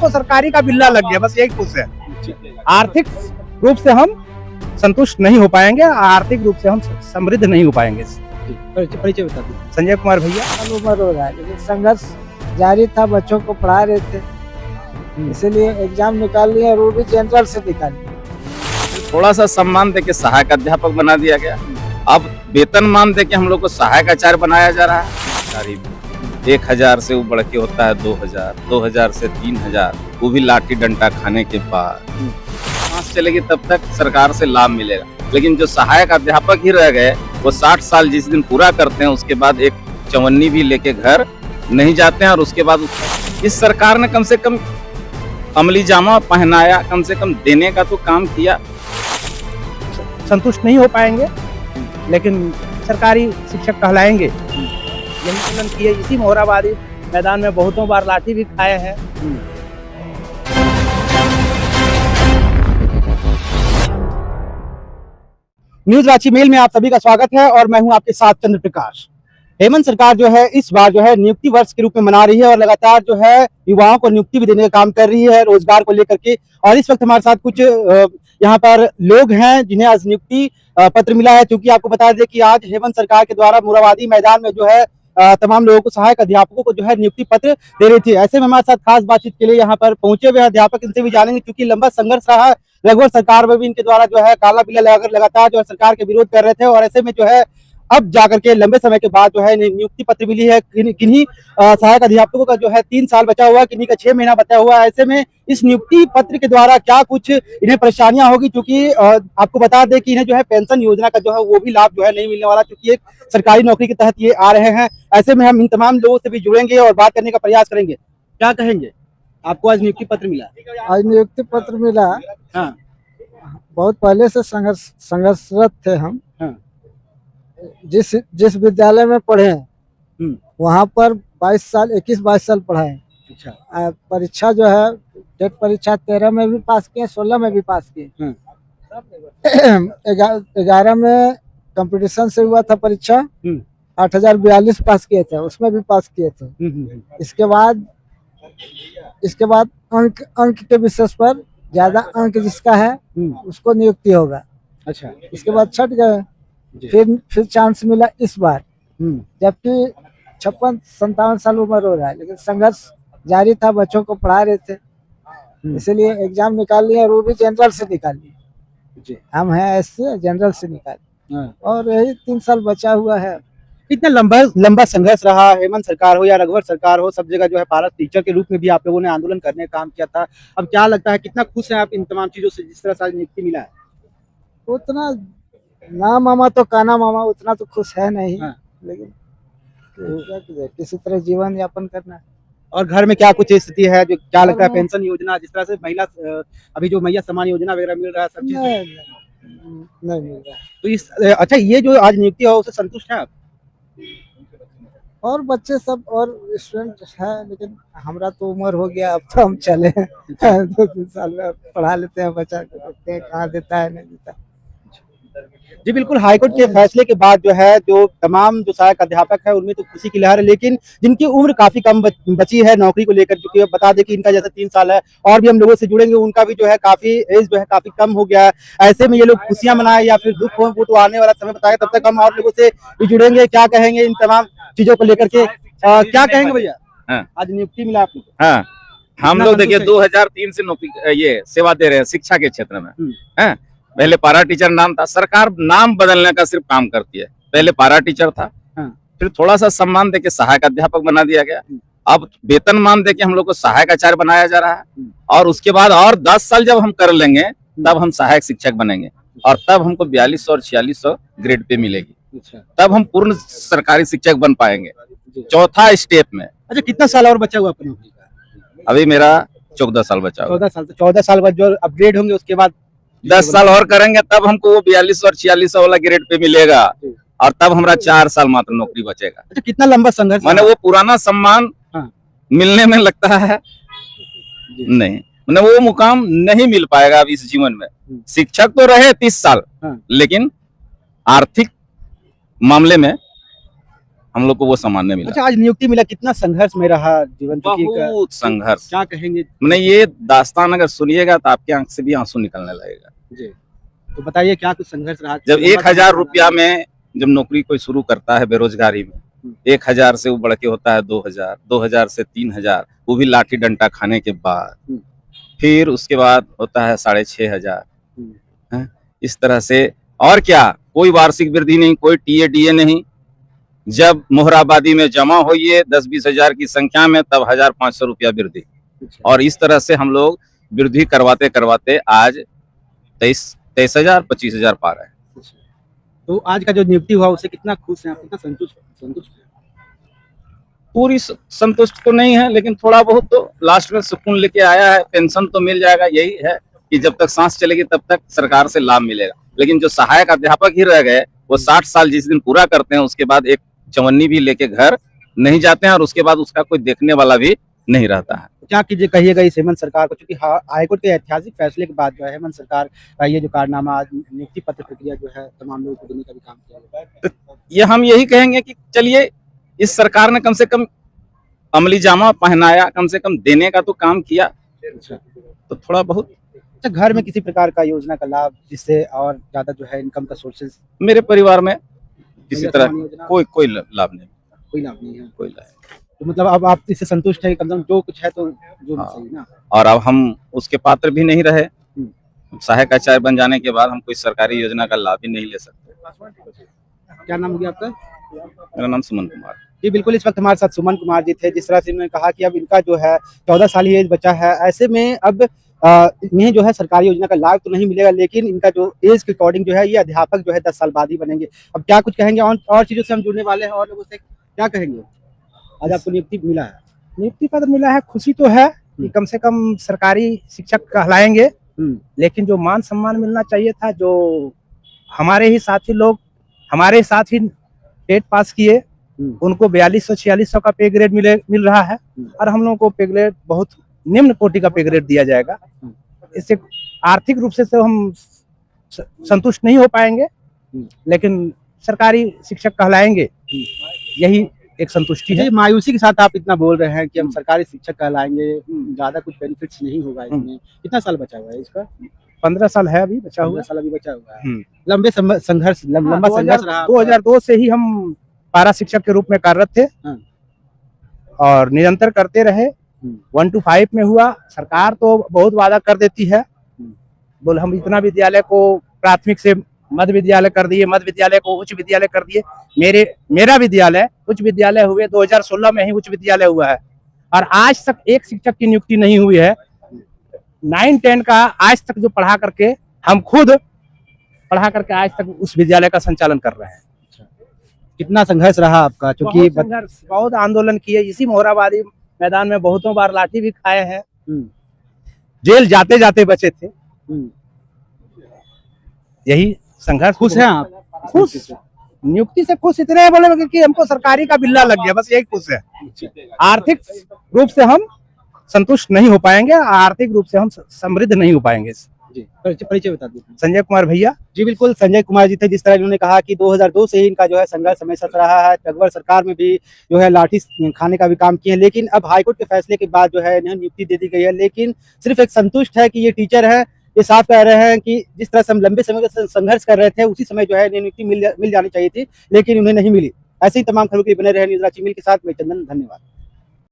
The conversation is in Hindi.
को सरकारी का बिल्ला लग गया, बस यही खुश है। आर्थिक रूप से हम संतुष्ट नहीं हो पाएंगे, आर्थिक रूप से हम समृद्ध नहीं हो पाएंगे। परिचय बता दीजिए। संजय कुमार भैया। उम्र हो रहा है, लेकिन संघर्ष जारी था, बच्चों को पढ़ा रहे थे, इसीलिए एग्जाम निकाल लिए और वो भी जनरल से निकाल लिए। थोड़ा सा सम्मान देके सहायक अध्यापक बना दिया गया। अब वेतनमान देके हम लोग को सहायक आचार्य बनाया जा रहा है। 1000 से वो बढ़ के होता है 2000, 2000 से 3000, वो भी लाठी डंडा खाने के बाद। सांस चलेगी तब तक सरकार से लाभ मिलेगा। लेकिन जो सहायक अध्यापक ही रह गए, वो 60 साल जिस दिन पूरा करते हैं उसके बाद एक चवन्नी भी लेके घर नहीं जाते हैं। और उसके बाद इस सरकार ने कम से कम अमली जामा पहनाया, कम से कम देने का तो काम किया। संतुष्ट नहीं हो पाएंगे, लेकिन सरकारी शिक्षक कहलाएंगे। आंदोलन किए, इसी मोहराबादी मैदान में बहुतों बार लाठी भी खाए हैं। न्यूज रांची मेल में आप सभी का स्वागत है और मैं हूं आपके साथ चंद्र प्रकाश। हेमंत सरकार जो है इस बार जो है नियुक्ति वर्ष के रूप में मना रही है और लगातार जो है युवाओं को नियुक्ति भी देने का काम कर रही है रोजगार को लेकर के। और इस वक्त हमारे साथ कुछ यहाँ पर लोग हैं जिन्हें आज नियुक्ति पत्र मिला है, क्योंकि आपको बता दें कि आज हेमंत सरकार के द्वारा मोरहाबादी मैदान में जो है तमाम लोगों को, सहायक अध्यापकों को जो है नियुक्ति पत्र दे रही थी। ऐसे में हमारे साथ खास बातचीत के लिए यहाँ पर पहुंचे हुए अध्यापक, इनसे भी जानेंगे, क्योंकि लंबा संघर्ष रहा है। रघुवर सरकार में भी इनके द्वारा जो है काला बिल्ला लगातार जो है सरकार के विरोध कर रहे थे, और ऐसे में जो है अब जाकर के लंबे समय के बाद जो है नियुक्ति पत्र मिली है। किन्हीं सहायक अध्यापकों का जो है 3 साल बचा हुआ है, किन्हीं का 6 महीना बचा हुआ है। ऐसे में इस नियुक्ति पत्र के द्वारा क्या कुछ इन्हें परेशानियां होगी, क्योंकि आपको बता दें कि इन्हें जो है पेंशन योजना का जो है वो भी लाभ जो है नहीं मिलने वाला, क्योंकि एक सरकारी नौकरी के तहत ये आ रहे हैं। ऐसे में हम इन तमाम लोगों से भी जुड़ेंगे और बात करने का प्रयास करेंगे। क्या कहेंगे, आपको आज नियुक्ति पत्र मिला? आज नियुक्ति पत्र मिला। हाँ। बहुत पहले से संघर्षरत थे हम। हाँ। जिस विद्यालय में पढ़े वहाँ पर 21-22 साल पढ़ाए। अच्छा। परीक्षा जो है टेट परीक्षा 13 में भी पास किए, 16 में भी पास किए। 11 में कंपटीशन से हुआ था परीक्षा, 8042 पास किए थे, उसमें भी पास किए थे। इसके बाद अंक के विशेष पर ज्यादा अंक जिसका है उसको नियुक्ति होगा। अच्छा। इसके बाद छट गए, फिर चांस मिला इस बार, जबकि 56-57 साल उम्र हो रहा है, लेकिन संघर्ष जारी था, बच्चों को पढ़ा रहे थे, इसीलिए एग्जाम निकाल लिए और वो भी जनरल से निकाल लिए। हम हैं ऐसे जनरल से निकाल, और यही 3 साल बचा हुआ है। इतना लंबा संघर्ष रहा, हेमंत सरकार हो या रघुवर सरकार हो, सब जगह जो है पारस टीचर के रूप में भी आप लोगों ने आंदोलन करने का काम किया था। अब क्या लगता है, कितना खुश हैं आप इन तमाम चीजों से जिस तरह से आज नियुक्ति मिला है? उतना ना मामा तो काना मामा, उतना तो खुश है नहीं। हाँ। लेकिन किसी तरह जीवन यापन करना है। और घर में क्या कुछ स्थिति है, जो क्या लगता है पेंशन योजना, जिस तरह से महिला अभी जो मैया सम्मान योजना वगैरह मिल रहा है, सब चीज नहीं मिल रहा है। तो इस अच्छा, ये जो आज नियुक्ति हो उससे संतुष्ट हैं आप? और बच्चे सब और स्टूडेंट है, लेकिन हमारा तो उम्र हो गया, अब तो हम चले 2-3 साल में पढ़ा लेते हैं, बच्चा को देखते हैं कहाँ देता है नहीं देता। जी बिल्कुल, हाईकोर्ट के फैसले के बाद जो है जो तमाम जो सहायक अध्यापक है उनमें तो खुशी की लहर है, लेकिन जिनकी उम्र काफी कम बची है नौकरी को लेकर, क्योंकि बता दें कि इनका जैसे 3 साल है, और भी हम लोगों से जुड़ेंगे, उनका भी जो है काफी एज जो है काफी कम हो गया है। ऐसे में ये लोग खुशियां मनाए या फिर दुख हो, वो तो आने वाला समय बताएगा। तब तक हम और लोगों से भी जुड़ेंगे, क्या कहेंगे इन तमाम चीजों को लेकर के। क्या कहेंगे भैया? हाँ। आज नियुक्ति मिला आपको? हाँ, हम लोग देखिए 2003 से नौकरी ये सेवा दे रहे हैं शिक्षा के क्षेत्र में। है पहले पारा टीचर नाम था, सरकार नाम बदलने का सिर्फ काम करती है। पहले पारा टीचर था, फिर थोड़ा सा सम्मान देके सहायक अध्यापक बना दिया गया। अब वेतनमान देके हम लोग को सहायक आचार्य बनाया जा रहा है, और उसके बाद और 10 साल जब हम कर लेंगे तब हम सहायक शिक्षक बनेंगे, और तब हमको 4200 और 4600 ग्रेड पे मिलेगी। तब हम पूर्ण सरकारी शिक्षक बन पाएंगे, 4था स्टेप में। अच्छा, कितना साल और बचा हुआ आपको नौकरी का? अभी मेरा 14 साल बचा हुआ। 14 साल। तो 14 साल बाद जो अपग्रेड होंगे उसके बाद 10 साल और करेंगे, तब हमको वो 4200 और 4600 वाला ग्रेड पे मिलेगा, और तब हमारा 4 साल मात्र नौकरी बचेगा। अच्छा, कितना लंबा संघर्ष? मैंने वो पुराना सम्मान मिलने में लगता है नहीं, मैंने वो मुकाम नहीं मिल पाएगा अब इस जीवन में। शिक्षक तो रहे 30 साल, लेकिन आर्थिक मामले में हम लोग को वो सामान्य मिला। अच्छा, आज नियुक्ति मिला, कितना संघर्ष में रहा जीवन, क्योंकि बहुत संघर्ष। क्या कहेंगे? मैंने ये दास्तान अगर सुनिएगा तो आपके आंख से भी आंसू निकलने लगेगा। जी, तो बताइए क्या कुछ संघर्ष रहा? जब 1000 रुपया में जब नौकरी कोई शुरू करता है बेरोजगारी में, 1000 से वो बढ़ के होता है 2000, 2000 से 3000, वो भी लाठी डंडा खाने के बाद, फिर उसके बाद होता है 6500। इस तरह से, और क्या, कोई वार्षिक वृद्धि नहीं, कोई टीए नहीं। जब मोहराबादी में जमा होइए 10-20 हजार की संख्या में, तब 1500 रुपया वृद्धि। और इस तरह से हम लोग वृद्धि करवाते करवाते आज 23,000 25,000 पा रहे हैं। तो आज का जो नियुक्ति हुआ उससे कितना खुश हैं आप, कितना संतुष्ट हैं? पूरी संतुष्ट तो नहीं है, लेकिन थोड़ा बहुत तो लास्ट में सुकून लेके आया है। पेंशन तो मिल जाएगा, यही है कि जब तक सांस चलेगी तब तक सरकार से लाभ मिलेगा। लेकिन जो सहायक अध्यापक ही रह गए, वो 60 साल जिस दिन पूरा करते हैं उसके बाद एक चवन्नी भी लेके घर नहीं जाते हैं, और उसके बाद उसका कोई देखने वाला भी नहीं रहता है। क्या कीजिए, कहिएगा इस हेमंत सरकार को, क्योंकि हाईकोर्ट के ऐतिहासिक फैसले के बाद जो है हेमंत सरकार का ये जो कारनामा, आज नियुक्ति पत्र प्रक्रिया जो है तमाम लोगों को देने का भी काम किया गया है। ये हम यही कहेंगे कि चलिए, इस सरकार ने कम से कम अमली जामा पहनाया, कम से कम देने का तो काम किया, तो थोड़ा बहुत। अच्छा, घर में किसी प्रकार का योजना का लाभ जिससे और ज्यादा जो है इनकम का सोर्सेज? मेरे परिवार में किसी तरह कोई लाभ नहीं, कोई लाभ नहीं है। कोई लाभ। तो मतलब अब आप इससे संतुष्ट है, कम से कम जो कुछ है तो जो हाँ। सही ना। और अब हम उसके पात्र भी नहीं रहे। सहायक आचार्य बन जाने के बाद हम कोई सरकारी योजना का लाभ ही नहीं ले सकते। क्या नाम हो गया आपका? मेरा नाम सुमन कुमार। जी बिल्कुल, इस वक्त हमारे साथ सुमन कुमार जी थे। जिस तरह से उन्होंने कहा कि अब इनका जो है 14 साल ही एज बचा है, ऐसे में अब इन्हें जो है सरकारी योजना का लाभ तो नहीं मिलेगा, लेकिन इनका जो एज के अकॉर्डिंग जो है ये अध्यापक जो है 10 साल बाद ही बनेंगे। अब क्या कुछ कहेंगे, और चीजों से हम जुड़ने वाले हैं, और लोगों से क्या कहेंगे? आज आपको नियुक्ति मिला है, नियुक्ति पत्र मिला है, खुशी तो है कि कम से कम सरकारी शिक्षक कहलाएंगे, लेकिन जो मान सम्मान मिलना चाहिए था, जो हमारे ही साथी लोग हमारे साथ ही टेट पास किए, उनको 4200-4600 का पे ग्रेड मिल रहा है, और हम लोगों को पे ग्रेड बहुत निम्न कोटि का पे ग्रेड दिया जाएगा। इससे आर्थिक रूप से तो हम संतुष्ट नहीं हो पाएंगे, लेकिन सरकारी शिक्षक कहलाएंगे, यही एक संतुष्टि है। मायूसी के साथ आप इतना बोल रहे हैं कि हम सरकारी शिक्षक कहलाएंगे, ज्यादा कुछ बेनिफिट्स नहीं होगा इसमें। कितना साल बचा हुआ है इसका? 15 साल है अभी बचा हुआ। 15 साल अभी बचा हुआ है। लंबा संघर्ष रहा। 2002 से ही हम पारा शिक्षक के रूप में कार्यरत थे, और निरंतर करते रहे। 1 to 5 में हुआ। सरकार तो बहुत वादा कर देती है, बोल हम इतना विद्यालय को प्राथमिक से मध्य विद्यालय कर दिए, मध्य विद्यालय को उच्च विद्यालय कर दिए। मेरा विद्यालय उच्च विद्यालय हुए 2016 में ही उच्च विद्यालय हुआ है, और आज तक एक शिक्षक की नियुक्ति नहीं हुई है। 9-10 का आज तक जो पढ़ा करके, हम खुद पढ़ा करके आज तक उस विद्यालय का संचालन कर रहे हैं। कितना संघर्ष रहा आपका? क्योंकि बहुत आंदोलन किए, इसी मोहराबादी मैदान में बहुतों बार लाठी भी खाए हैं, जेल जाते जाते बचे थे। यही संघर्ष। खुश हैं आप? खुश, नियुक्ति से खुश इतने बोले कि हमको सरकारी का बिल्ला लग गया, बस यही खुश है। आर्थिक रूप से हम संतुष्ट नहीं हो पाएंगे, आर्थिक रूप से हम समृद्ध नहीं हो पाएंगे। परिचय बता दीजिए। संजय कुमार भैया। जी बिल्कुल, संजय कुमार जी थे। जिस तरह उन्होंने कहा कि 2002 से ही इनका जो है संघर्ष हमेशा से रहा है। अकबर सरकार में भी जो है लाठी खाने का भी काम किए हैं, लेकिन अब हाईकोर्ट के फैसले के बाद जो है इन्हें नियुक्ति दे दी गई है। लेकिन सिर्फ एक संतुष्ट है कि ये टीचर है। ये साफ कह रहे हैं कि जिस तरह से हम लंबे समय से संघर्ष कर रहे थे, उसी समय जो है नियुक्ति मिल जानी चाहिए थी, लेकिन उन्हें नहीं मिली। ऐसे ही तमाम खबरों के लिए बने रहे न्यूज़ रांची मिल के साथ। मैं चंदन, धन्यवाद।